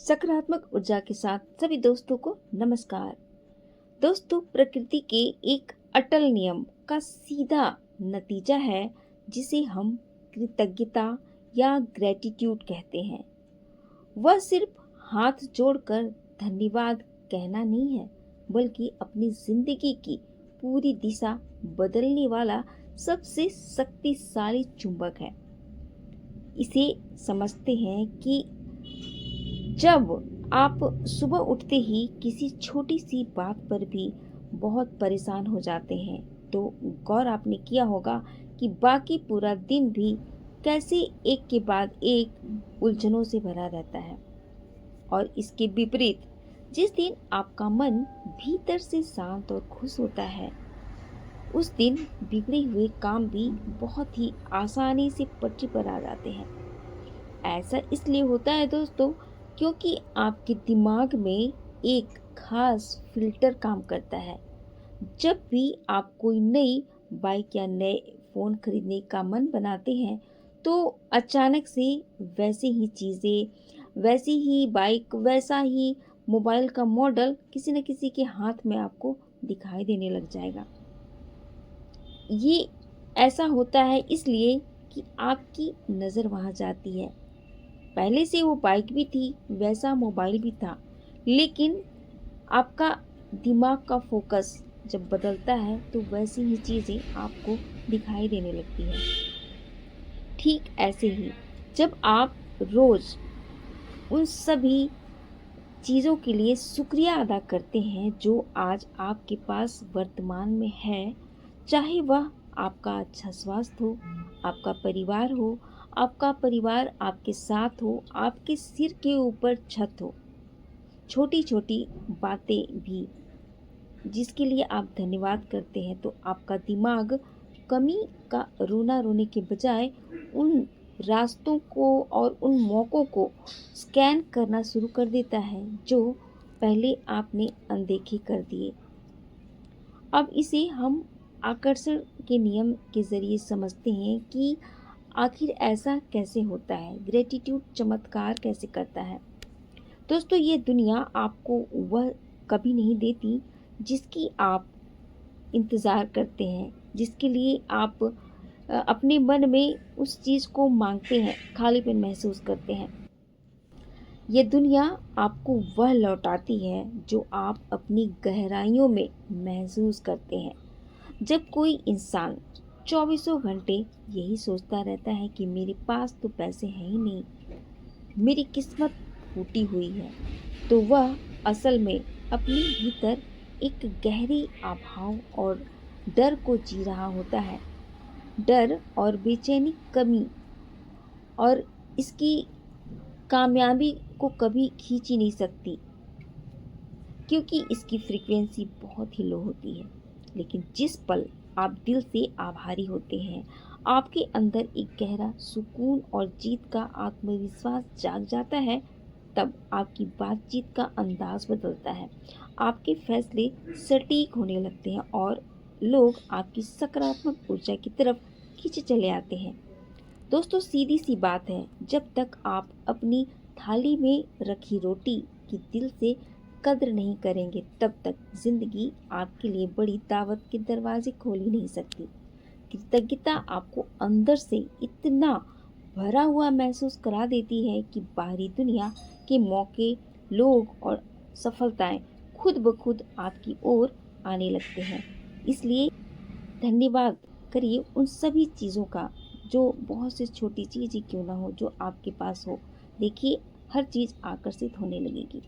सकारात्मक ऊर्जा के साथ सभी दोस्तों को नमस्कार। दोस्तों, प्रकृति के एक अटल नियम का सीधा नतीजा है जिसे हम कृतज्ञता या ग्रेटिट्यूड कहते हैं। वह सिर्फ हाथ जोड़कर धन्यवाद कहना नहीं है, बल्कि अपनी जिंदगी की पूरी दिशा बदलने वाला सबसे शक्तिशाली चुंबक है। इसे समझते हैं कि जब आप सुबह उठते ही किसी छोटी सी बात पर भी बहुत परेशान हो जाते हैं, तो गौर आपने किया होगा कि बाकी पूरा दिन भी कैसे एक के बाद एक उलझनों से भरा रहता है। और इसके विपरीत, जिस दिन आपका मन भीतर से शांत और खुश होता है, उस दिन बिगड़े हुए काम भी बहुत ही आसानी से पटरी पर आ जाते हैं। ऐसा इसलिए होता है दोस्तों, क्योंकि आपके दिमाग में एक खास फिल्टर काम करता है। जब भी आप कोई नई बाइक या नए फ़ोन खरीदने का मन बनाते हैं, तो अचानक से वैसे ही चीज़ें, वैसी ही बाइक, वैसा ही मोबाइल का मॉडल किसी न किसी के हाथ में आपको दिखाई देने लग जाएगा। ये ऐसा होता है इसलिए कि आपकी नज़र वहाँ जाती है। पहले से वो बाइक भी थी, वैसा मोबाइल भी था, लेकिन आपका दिमाग का फोकस जब बदलता है तो वैसी ही चीज़ें आपको दिखाई देने लगती हैं। ठीक ऐसे ही जब आप रोज़ उन सभी चीज़ों के लिए शुक्रिया अदा करते हैं जो आज आपके पास वर्तमान में है, चाहे वह आपका अच्छा स्वास्थ्य हो, आपका परिवार हो, आपका परिवार आपके साथ हो, आपके सिर के ऊपर छत हो, छोटी छोटी बातें भी जिसके लिए आप धन्यवाद करते हैं, तो आपका दिमाग कमी का रोना रोने के बजाय उन रास्तों को और उन मौक़ों को स्कैन करना शुरू कर देता है जो पहले आपने अनदेखे कर दिए। अब इसे हम आकर्षण के नियम के ज़रिए समझते हैं कि आखिर ऐसा कैसे होता है, ग्रेटिट्यूड चमत्कार कैसे करता है। दोस्तों, ये दुनिया आपको वह कभी नहीं देती जिसकी आप इंतज़ार करते हैं, जिसके लिए आप अपने मन में उस चीज़ को मांगते हैं, खालीपन महसूस करते हैं। ये दुनिया आपको वह लौटाती है जो आप अपनी गहराइयों में महसूस करते हैं। जब कोई इंसान चौबीसों घंटे यही सोचता रहता है कि मेरे पास तो पैसे हैं ही नहीं, मेरी किस्मत फूटी हुई है, तो वह असल में अपने भीतर एक गहरी अभाव और डर को जी रहा होता है। डर और बेचैनी कमी और इसकी कामयाबी को कभी खींच ही नहीं सकती, क्योंकि इसकी फ्रीक्वेंसी बहुत ही लो होती है। लेकिन जिस पल आप दिल से आभारी होते हैं, आपके अंदर एक गहरा सुकून और जीत का आत्मविश्वास जाग जाता है, तब आपकी बातचीत का अंदाज बदलता है, आपके फैसले सटीक होने लगते हैं और लोग आपकी सकारात्मक ऊर्जा की तरफ खींचे चले आते हैं। दोस्तों, सीधी सी बात है, जब तक आप अपनी थाली में रखी रोटी की दिल से कद्र नहीं करेंगे, तब तक जिंदगी आपके लिए बड़ी दावत के दरवाजे खोल ही नहीं सकती। कृतज्ञता आपको अंदर से इतना भरा हुआ महसूस करा देती है कि बाहरी दुनिया के मौके, लोग और सफलताएं खुद ब खुद आपकी ओर आने लगते हैं। इसलिए धन्यवाद करिए उन सभी चीज़ों का, जो बहुत से छोटी चीज़ ही क्यों ना हो, जो आपके पास हो। देखिए, हर चीज़ आकर्षित होने लगेगी।